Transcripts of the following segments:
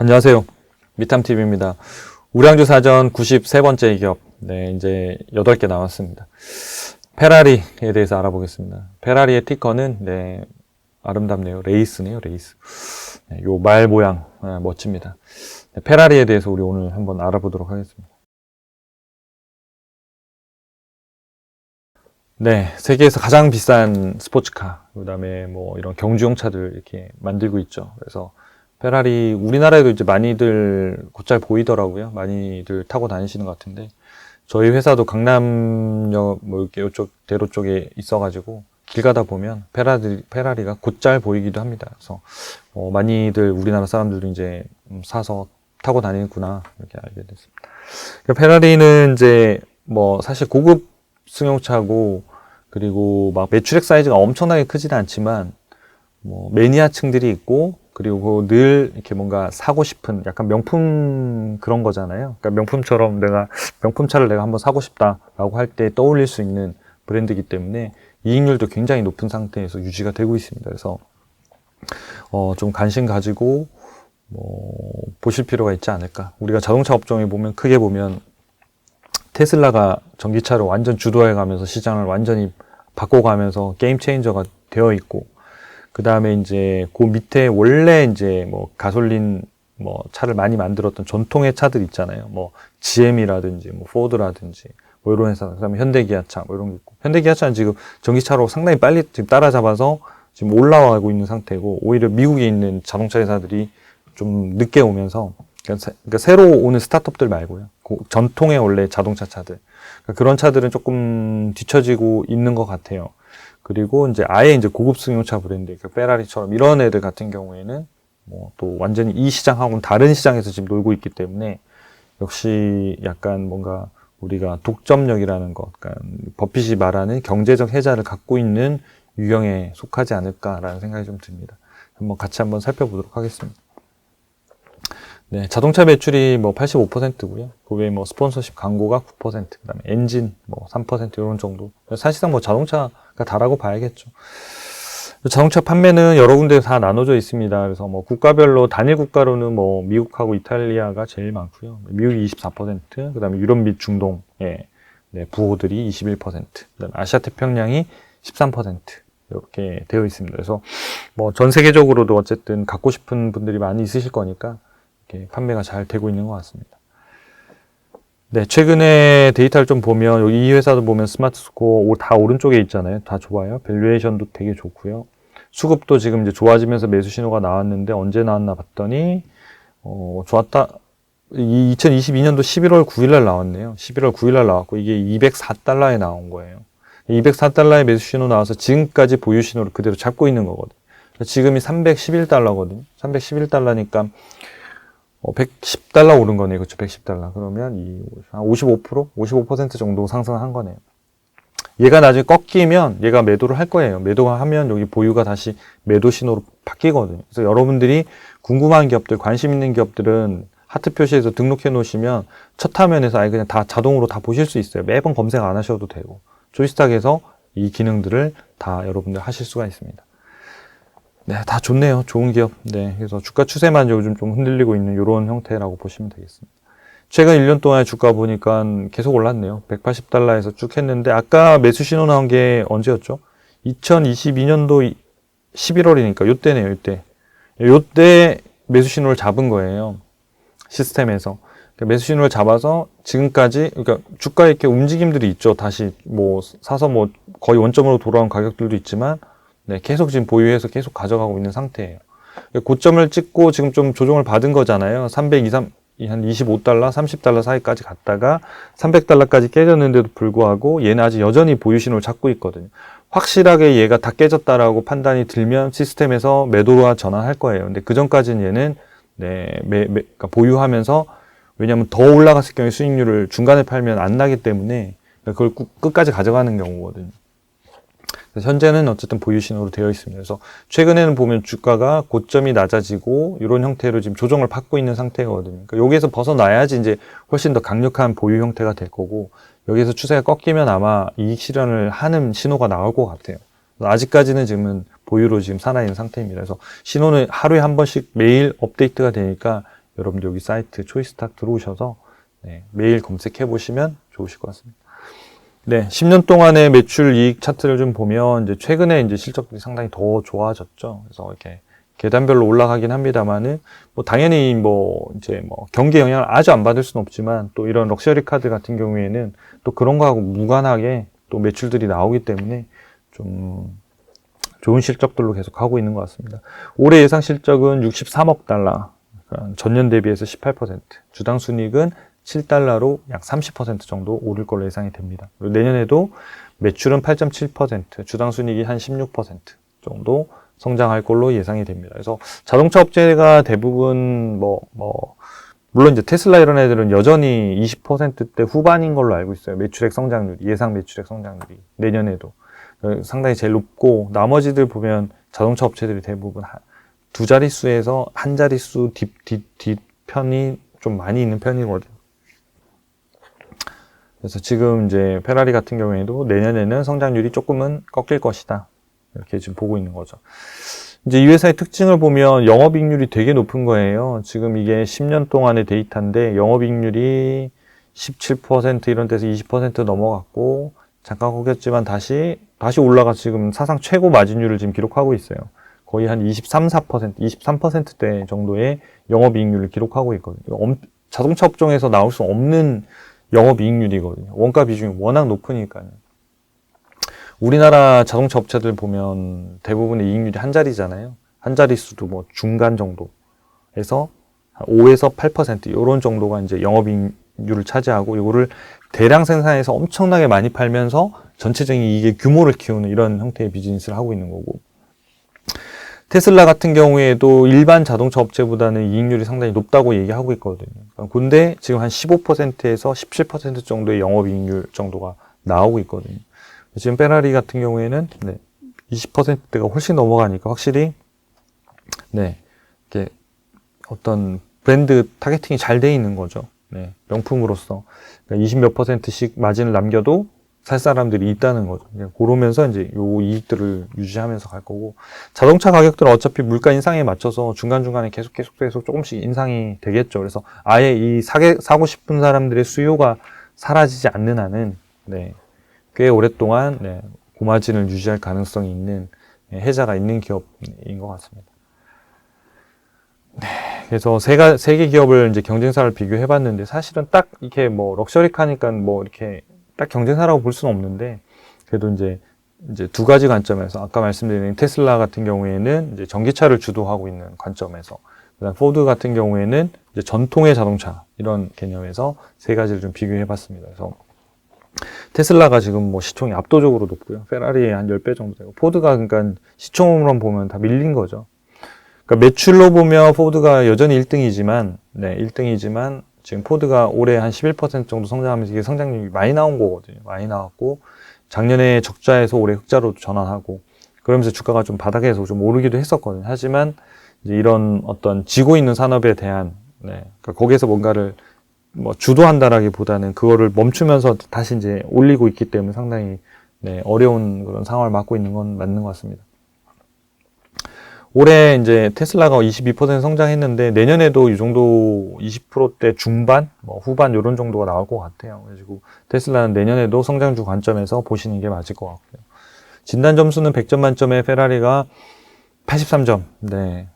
안녕하세요. 미탐TV입니다. 우량주사전 93번째 기업. 네, 이제 8개 나왔습니다. 페라리에 대해서 알아보겠습니다. 페라리의 티커는, 네, 아름답네요. 레이스네요, 레이스. 네, 요 말 모양, 멋집니다. 네, 페라리에 대해서 우리 오늘 한번 알아보도록 하겠습니다. 네, 세계에서 가장 비싼 스포츠카, 그 다음에 뭐 이런 경주용 차들 이렇게 만들고 있죠. 그래서 페라리, 우리나라에도 이제 많이들 곧잘 보이더라고요. 많이들 타고 다니시는 것 같은데, 저희 회사도 강남역, 뭐 이렇게 이쪽 대로 쪽에 있어가지고, 길 가다 보면 페라리가 곧잘 보이기도 합니다. 그래서, 많이들 우리나라 사람들도 이제 사서 타고 다니는구나, 이렇게 알게 됐습니다. 페라리는 이제 뭐 사실 고급 승용차고, 그리고 막 매출액 사이즈가 엄청나게 크지는 않지만, 뭐 매니아층들이 있고, 그리고 늘 이렇게 뭔가 사고 싶은 약간 명품 그런 거잖아요. 그러니까 명품처럼 명품차를 내가 한번 사고 싶다라고 할 때 떠올릴 수 있는 브랜드이기 때문에 이익률도 굉장히 높은 상태에서 유지가 되고 있습니다. 그래서 좀 관심 가지고 보실 필요가 있지 않을까. 우리가 자동차 업종에 보면 크게 보면 테슬라가 전기차를 완전 주도해 가면서 시장을 완전히 바꿔가면서 게임 체인저가 되어 있고, 그 다음에 이제 그 밑에 원래 이제 뭐 가솔린 뭐 차를 많이 만들었던 전통의 차들 있잖아요. 뭐 GM이라든지 뭐 포드라든지 뭐 이런 회사, 그 다음에 현대기아차 뭐 이런 게 있고, 현대기아차는 지금 전기차로 상당히 빨리 지금 따라잡아서 지금 올라가고 있는 상태고, 오히려 미국에 있는 자동차 회사들이 좀 늦게 오면서, 그러니까 새로 오는 스타트업들 말고요. 전통의 원래 자동차 차들, 그러니까 그런 차들은 조금 뒤처지고 있는 것 같아요. 그리고 이제 아예 이제 고급 승용차 브랜드, 그러니까 페라리처럼 이런 애들 같은 경우에는 뭐 또 완전히 이 시장하고는 다른 시장에서 지금 놀고 있기 때문에, 역시 약간 뭔가 우리가 독점력이라는 것, 그러니까 버핏이 말하는 경제적 혜자를 갖고 있는 유형에 속하지 않을까라는 생각이 좀 듭니다. 같이 한번 살펴보도록 하겠습니다. 네, 자동차 매출이 뭐 85%고요. 그 외에 뭐 스폰서십 광고가 9%, 그다음에 엔진 뭐 3% 이런 정도. 사실상 뭐 자동차가 다라고 봐야겠죠. 자동차 판매는 여러 군데 다 나눠져 있습니다. 그래서 뭐 국가별로 단일 국가로는 뭐 미국하고 이탈리아가 제일 많고요. 미국이 24%, 그다음에 유럽 및 중동, 네, 부호들이 21%, 그다음에 아시아 태평양이 13%. 이렇게 되어 있습니다. 그래서 뭐 전 세계적으로도 어쨌든 갖고 싶은 분들이 많이 있으실 거니까 판매가 잘 되고 있는 것 같습니다. 네, 최근에 데이터를 좀 보면, 여기 이 회사도 보면 스마트 스코어 다 오른쪽에 있잖아요. 다 좋아요. 밸류에이션도 되게 좋고요. 수급도 지금 이제 좋아지면서 매수 신호가 나왔는데, 언제 나왔나 봤더니, 좋았다. 2022년도 11월 9일날 나왔네요. 11월 9일날 나왔고, 이게 204달러에 나온 거예요. 204달러의 매수 신호 나와서 지금까지 보유 신호를 그대로 잡고 있는 거거든요. 지금이 311달러거든요. 311달러니까, 110달러 오른 거네요. 그렇죠. 110달러. 그러면 한 55% 정도 상승한 거네요. 얘가 나중에 꺾이면 얘가 매도를 할 거예요. 매도하면 여기 보유가 다시 매도 신호로 바뀌거든요. 그래서 여러분들이 궁금한 기업들, 관심 있는 기업들은 하트 표시에서 등록해 놓으시면 첫 화면에서 아예 그냥 다 자동으로 다 보실 수 있어요. 매번 검색 안 하셔도 되고, 조이스탁에서 이 기능들을 다 여러분들 하실 수가 있습니다. 네, 다 좋네요. 좋은 기업. 네, 그래서 주가 추세만 요즘 좀 흔들리고 있는 이런 형태라고 보시면 되겠습니다. 최근 1년 동안 주가 보니까 계속 올랐네요. 180달러에서 쭉 했는데, 아까 매수 신호 나온 게 언제였죠? 2022년도 11월이니까 요때네요, 요때. 요때 매수 신호를 잡은 거예요. 시스템에서. 매수 신호를 잡아서 지금까지, 그러니까 주가에 이렇게 움직임들이 있죠. 다시 뭐 사서 뭐 거의 원점으로 돌아온 가격들도 있지만, 네, 계속 지금 보유해서 계속 가져가고 있는 상태예요. 고점을 찍고 지금 좀 조정을 받은 거잖아요. 323, 한 25달러, 30달러 사이까지 갔다가 300달러까지 깨졌는데도 불구하고 얘는 아직 여전히 보유 신호를 잡고 있거든요. 확실하게 얘가 다 깨졌다라고 판단이 들면 시스템에서 매도로 전환할 거예요. 근데 그 전까지는 얘는, 네, 그러니까 보유하면서, 왜냐하면 더 올라갔을 경우에 수익률을 중간에 팔면 안 나기 때문에 그걸 끝까지 가져가는 경우거든요. 현재는 어쨌든 보유 신호로 되어 있습니다. 그래서 최근에는 보면 주가가 고점이 낮아지고 이런 형태로 지금 조정을 받고 있는 상태거든요. 그러니까 여기에서 벗어나야지 이제 훨씬 더 강력한 보유 형태가 될 거고, 여기에서 추세가 꺾이면 아마 이익 실현을 하는 신호가 나올 것 같아요. 아직까지는 지금은 보유로 지금 살아있는 상태입니다. 그래서 신호는 하루에 한 번씩 매일 업데이트가 되니까 여러분들 여기 사이트 초이스탁 들어오셔서 네, 매일 검색해 보시면 좋으실 것 같습니다. 네, 10년 동안의 매출 이익 차트를 좀 보면 이제 최근에 이제 실적들이 상당히 더 좋아졌죠. 그래서 이렇게 계단별로 올라가긴 합니다만은 뭐 당연히 뭐 이제 뭐 경기 영향을 아주 안 받을 수는 없지만 또 이런 럭셔리 카드 같은 경우에는 또 그런 거하고 무관하게 또 매출들이 나오기 때문에 좀 좋은 실적들로 계속 하고 있는 것 같습니다. 올해 예상 실적은 63억 달러, 그러니까 전년 대비해서 18%, 주당 순이익은 7달러로 약 30% 정도 오를 걸로 예상이 됩니다. 그리고 내년에도 매출은 8.7%, 주당 순이익이 한 16% 정도 성장할 걸로 예상이 됩니다. 그래서 자동차 업체가 대부분 물론 이제 테슬라 이런 애들은 여전히 20%대 후반인 걸로 알고 있어요. 매출액 성장률, 예상 매출액 성장률이 내년에도 상당히 제일 높고, 나머지들 보면 자동차 업체들이 대부분 두 자릿수에서 한 자릿수 뒷편이 좀 많이 있는 편이거든요. 그래서 지금 이제 페라리 같은 경우에도 내년에는 성장률이 조금은 꺾일 것이다, 이렇게 지금 보고 있는 거죠. 이제 이 회사의 특징을 보면 영업이익률이 되게 높은 거예요. 지금 이게 10년 동안의 데이터인데 영업이익률이 17% 이런 데서 20% 넘어갔고, 잠깐 꺾였지만 다시 올라가 지금 사상 최고 마진율을 지금 기록하고 있어요. 거의 한 23% 정도의 영업이익률을 기록하고 있거든요. 자동차 업종에서 나올 수 없는 영업이익률이거든요. 원가 비중이 워낙 높으니까요. 우리나라 자동차 업체들 보면 대부분의 이익률이 한 자리잖아요. 한 자릿수도 뭐 중간 정도에서 5에서 8% 이런 정도가 이제 영업이익률을 차지하고, 이거를 대량 생산해서 엄청나게 많이 팔면서 전체적인 이익의 규모를 키우는 이런 형태의 비즈니스를 하고 있는 거고, 테슬라 같은 경우에도 일반 자동차 업체보다는 이익률이 상당히 높다고 얘기하고 있거든요. 근데 지금 한 15%에서 17% 정도의 영업이익률 정도가 나오고 있거든요. 지금 페라리 같은 경우에는 20%대가 훨씬 넘어가니까 확실히 이렇게 어떤 브랜드 타겟팅이 잘 돼 있는 거죠. 명품으로서. 그러니까 20몇 %씩 마진을 남겨도 살 사람들이 있다는 거죠. 그러면서 이제 요 이익들을 유지하면서 갈 거고, 자동차 가격들은 어차피 물가 인상에 맞춰서 중간중간에 계속 조금씩 인상이 되겠죠. 그래서 아예 이 사고 싶은 사람들의 수요가 사라지지 않는 한은 꽤 오랫동안 고마진을 유지할 가능성이 있는 혜자가 있는 기업인 것 같습니다. 그래서 세 개 기업을 이제 경쟁사를 비교해 봤는데, 사실은 딱 이렇게 뭐 럭셔리카니까 뭐 이렇게 딱 경쟁사라고 볼 수는 없는데, 그래도 이제 두 가지 관점에서 아까 말씀드린 테슬라 같은 경우에는 이제 전기차를 주도하고 있는 관점에서, 그다음 포드 같은 경우에는 이제 전통의 자동차 이런 개념에서 세 가지를 좀 비교해 봤습니다. 그래서 테슬라가 지금 뭐 시총이 압도적으로 높고요. 페라리의 한 10배 정도 되고, 포드가 그러니까 시총으로 보면 다 밀린 거죠. 그러니까 매출로 보면 포드가 여전히 1등이지만, 지금 포드가 올해 한 11% 정도 성장하면서 이게 성장률이 많이 나온 거거든요. 많이 나왔고, 작년에 적자에서 올해 흑자로 전환하고, 그러면서 주가가 좀 바닥에서 좀 오르기도 했었거든요. 하지만 이제 이런 어떤 지고 있는 산업에 대한, 그러니까 거기에서 뭔가를 뭐 주도한다라기보다는 그거를 멈추면서 다시 이제 올리고 있기 때문에 상당히 어려운 그런 상황을 맞고 있는 건 맞는 것 같습니다. 올해 이제 테슬라가 22% 성장했는데 내년에도 이 정도 20%대 중반, 후반 이런 정도가 나올 것 같아요. 그래서 테슬라는 내년에도 성장주 관점에서 보시는 게 맞을 것 같고요. 진단 점수는 100점 만점에 페라리가 83점,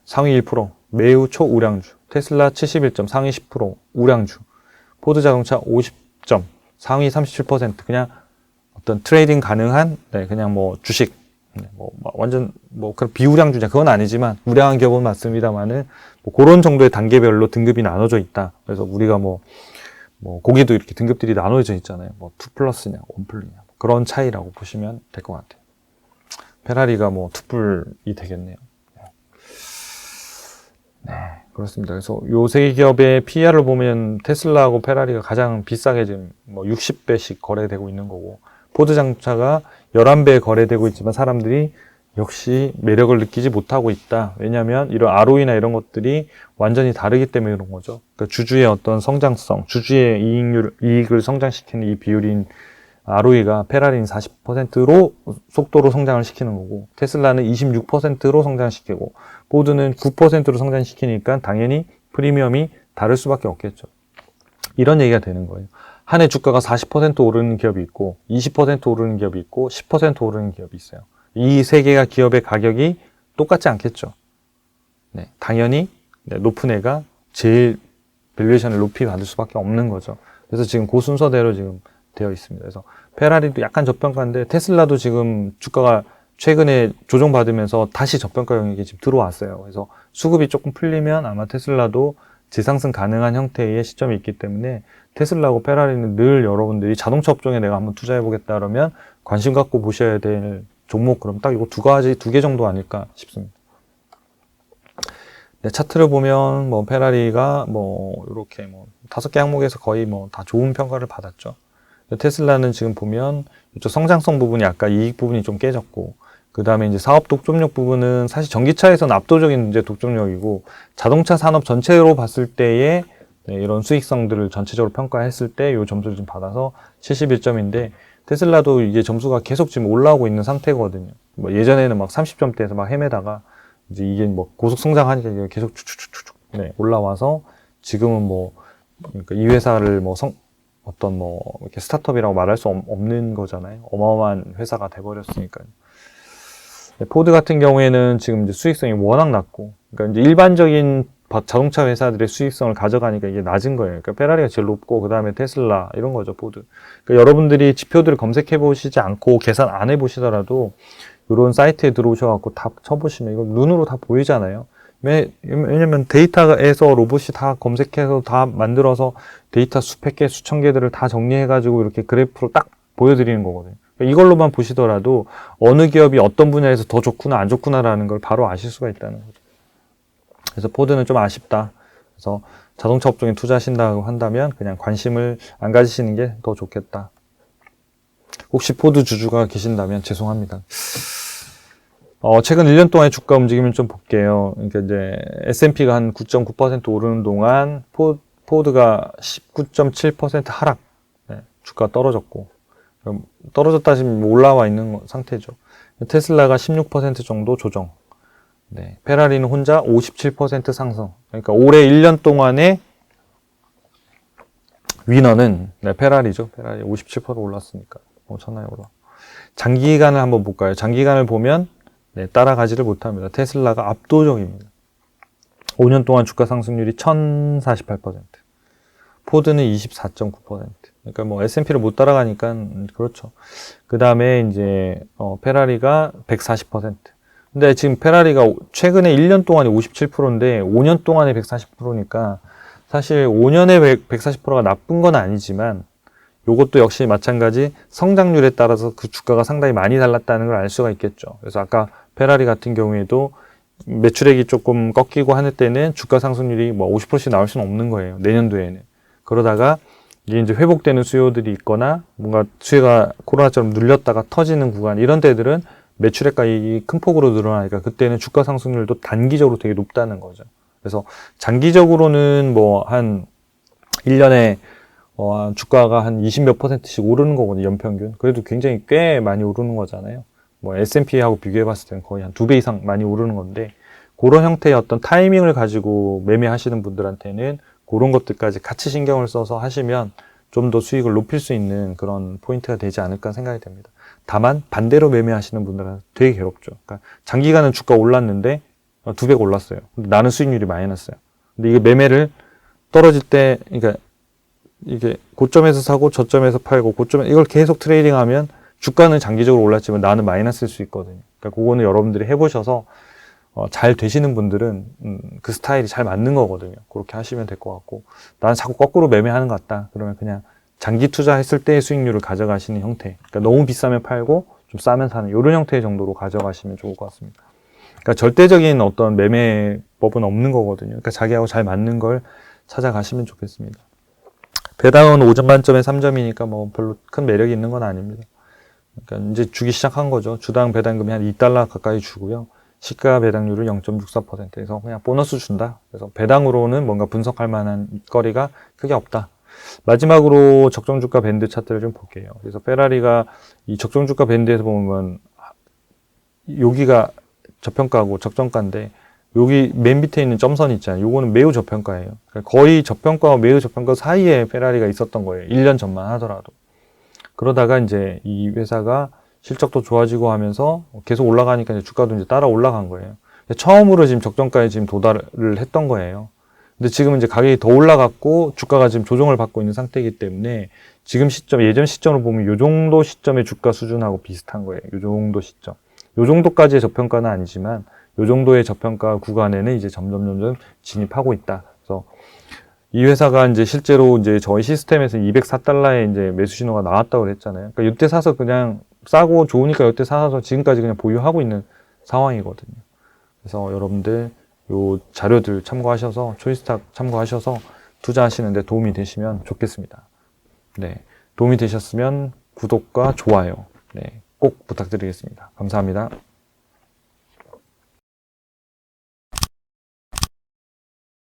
상위 1%, 매우 초우량주. 테슬라 71점, 상위 10%, 우량주. 포드 자동차 50점, 상위 37%, 그냥 어떤 트레이딩 가능한, 그냥 뭐 주식. 완전 그런 비우량주냐 그건 아니지만 우량한 기업은 맞습니다만은 그런 정도의 단계별로 등급이 나눠져 있다. 그래서 우리가 고기도 이렇게 등급들이 나눠져 있잖아요. 2+냐, 1+냐 그런 차이라고 보시면 될 것 같아요. 페라리가 2+이 되겠네요. 그렇습니다. 그래서 요 세 기업의 PER을 보면 테슬라하고 페라리가 가장 비싸게 지금 60배씩 거래되고 있는 거고, 포드 자동차가 11배 거래되고 있지만 사람들이 역시 매력을 느끼지 못하고 있다. 왜냐하면 이런 ROE나 이런 것들이 완전히 다르기 때문에 그런 거죠. 그러니까 주주의 어떤 성장성, 주주의 이익을 성장시키는 이 비율인 ROE가 페라리는 40%로 속도로 성장을 시키는 거고, 테슬라는 26%로 성장시키고, 포드는 9%로 성장시키니까 당연히 프리미엄이 다를 수밖에 없겠죠. 이런 얘기가 되는 거예요. 한 해 주가가 40% 오르는 기업이 있고 20% 오르는 기업이 있고 10% 오르는 기업이 있어요. 이 세 개가 기업의 가격이 똑같지 않겠죠. 네, 당연히 높은 애가 제일 밸류에이션을 높이 받을 수밖에 없는 거죠. 그래서 지금 그 순서대로 지금 되어 있습니다. 그래서 페라리도 약간 저평가인데 테슬라도 지금 주가가 최근에 조정받으면서 다시 저평가 영역에 지금 들어왔어요. 그래서 수급이 조금 풀리면 아마 테슬라도 지상승 가능한 형태의 시점이 있기 때문에 테슬라하고 페라리는 늘 여러분들이 자동차 업종에 내가 한번 투자해보겠다 그러면 관심 갖고 보셔야 될 종목, 그럼 딱 이거 두 개 정도 아닐까 싶습니다. 네, 차트를 보면 뭐 페라리가 뭐 이렇게 뭐 5개 항목에서 거의 뭐 다 좋은 평가를 받았죠. 테슬라는 지금 보면 이쪽 성장성 부분이 아까 이익 부분이 좀 깨졌고, 그 다음에 이제 사업 독점력 부분은 사실 전기차에서는 압도적인 이제 독점력이고, 자동차 산업 전체로 봤을 때의 이런 수익성들을 전체적으로 평가했을 때 이 점수를 좀 받아서 71점인데, 테슬라도 이게 점수가 계속 지금 올라오고 있는 상태거든요. 뭐 예전에는 막 30점대에서 막 헤매다가 이제 이게 뭐 고속 성장하니까 이게 계속 쭉쭉쭉쭉 올라와서 지금은 뭐 그러니까 이 회사를 뭐 어떤 뭐 이렇게 스타트업이라고 말할 수 없는 거잖아요. 어마어마한 회사가 돼버렸으니까요. 포드 같은 경우에는 지금 이제 수익성이 워낙 낮고, 그러니까 이제 일반적인 자동차 회사들의 수익성을 가져가니까 이게 낮은 거예요. 그러니까 페라리가 제일 높고, 그 다음에 테슬라 이런 거죠, 포드. 그러니까 여러분들이 지표들을 검색해 보시지 않고 계산 안 해 보시더라도 이런 사이트에 들어오셔갖고 다 쳐보시면 이거 눈으로 다 보이잖아요. 왜냐면 데이터에서 로봇이 다 검색해서 다 만들어서 데이터 수백 개, 수천 개들을 다 정리해가지고 이렇게 그래프로 딱 보여드리는 거거든요. 그러니까 이걸로만 보시더라도 어느 기업이 어떤 분야에서 더 좋구나, 안 좋구나라는 걸 바로 아실 수가 있다는 거죠. 그래서 포드는 좀 아쉽다. 그래서 자동차 업종에 투자하신다고 한다면 그냥 관심을 안 가지시는 게 더 좋겠다. 혹시 포드 주주가 계신다면 죄송합니다. 최근 1년 동안의 주가 움직임을 좀 볼게요. 그러니까 이제 S&P가 한 9.9% 오르는 동안 포드가 19.7% 하락, 주가 떨어졌고, 떨어졌다 지금 올라와 있는 상태죠. 테슬라가 16% 정도 조정, 페라리는 혼자 57% 상승. 그러니까 올해 1년 동안의 위너는 페라리죠. 페라리 57% 올랐으니까 엄청나게 올라. 장기간을 한번 볼까요? 장기간을 보면 따라가지를 못합니다. 테슬라가 압도적입니다. 5년 동안 주가 상승률이 1048%, 포드는 24.9%. 그러니까 뭐 S&P를 못 따라가니까 그렇죠. 그 다음에 이제 페라리가 140%. 근데 지금 페라리가 최근에 1년 동안에 57%인데 5년 동안에 140%니까 사실 5년에 140%가 나쁜 건 아니지만, 요것도 역시 마찬가지 성장률에 따라서 그 주가가 상당히 많이 달랐다는 걸 알 수가 있겠죠. 그래서 아까 페라리 같은 경우에도 매출액이 조금 꺾이고 하는 때는 주가 상승률이 뭐 50%씩 나올 수는 없는 거예요. 내년도에는. 그러다가 이게 이제 회복되는 수요들이 있거나 뭔가 수요가 코로나처럼 눌렸다가 터지는 구간, 이런 때들은 매출액과 이익이 큰 폭으로 늘어나니까 그때는 주가 상승률도 단기적으로 되게 높다는 거죠. 그래서 장기적으로는 뭐 한 1년에 주가가 한 20몇 %씩 오르는 거거든요, 연평균. 그래도 굉장히 꽤 많이 오르는 거잖아요. 뭐 S&P하고 비교해 봤을 때는 거의 한 2배 이상 많이 오르는 건데, 그런 형태의 어떤 타이밍을 가지고 매매하시는 분들한테는 그런 것들까지 같이 신경을 써서 하시면 좀 더 수익을 높일 수 있는 그런 포인트가 되지 않을까 생각이 됩니다. 다만 반대로 매매하시는 분들은 되게 괴롭죠. 그러니까 장기간은 주가 올랐는데 2배가 올랐어요. 근데 나는 수익률이 마이너스야. 근데 이게 매매를 떨어질 때, 그러니까 이게 고점에서 사고 저점에서 팔고 고점에 이걸 계속 트레이딩하면 주가는 장기적으로 올랐지만 나는 마이너스일 수 있거든요. 그러니까 그거는 여러분들이 해보셔서 잘 되시는 분들은 그 스타일이 잘 맞는 거거든요. 그렇게 하시면 될 것 같고, 나는 자꾸 거꾸로 매매하는 것 같다 그러면 그냥 장기 투자했을 때의 수익률을 가져가시는 형태, 그러니까 너무 비싸면 팔고 좀 싸면 사는 이런 형태 정도로 가져가시면 좋을 것 같습니다. 그러니까 절대적인 어떤 매매법은 없는 거거든요. 그러니까 자기하고 잘 맞는 걸 찾아가시면 좋겠습니다. 배당은 5점 만점에 3점이니까 뭐 별로 큰 매력이 있는 건 아닙니다. 그러니까 이제 주기 시작한 거죠. 주당 배당금이 한 $2 가까이 주고요. 시가 배당률은 0.64%에서 그냥 보너스 준다. 그래서 배당으로는 뭔가 분석할 만한 거리가 크게 없다. 마지막으로 적정주가 밴드 차트를 좀 볼게요. 그래서 페라리가 이 적정주가 밴드에서 보면 여기가 저평가고 적정가인데 여기 맨 밑에 있는 점선 있잖아요. 요거는 매우 저평가예요. 그러니까 거의 저평가와 매우 저평가 사이에 페라리가 있었던 거예요. 1년 전만 하더라도. 그러다가 이제 이 회사가 실적도 좋아지고 하면서 계속 올라가니까 이제 주가도 이제 따라 올라간 거예요. 처음으로 지금 적정가에 지금 도달을 했던 거예요. 근데 지금 이제 가격이 더 올라갔고 주가가 지금 조정을 받고 있는 상태이기 때문에 지금 시점, 예전 시점으로 보면 요 정도 시점의 주가 수준하고 비슷한 거예요. 요 정도 시점. 요 정도까지의 저평가는 아니지만 요 정도의 저평가 구간에는 이제 점점 진입하고 있다. 그래서 이 회사가 이제 실제로 이제 저희 시스템에서 204달러에 이제 매수 신호가 나왔다고 그랬잖아요. 그러니까 이때 사서 그냥 싸고 좋으니까 이때 사서 지금까지 그냥 보유하고 있는 상황이거든요. 그래서 여러분들 요 자료들 참고하셔서 초이스탁 참고하셔서 투자하시는데 도움이 되시면 좋겠습니다. 네, 도움이 되셨으면 구독과 좋아요 네, 꼭 부탁드리겠습니다. 감사합니다.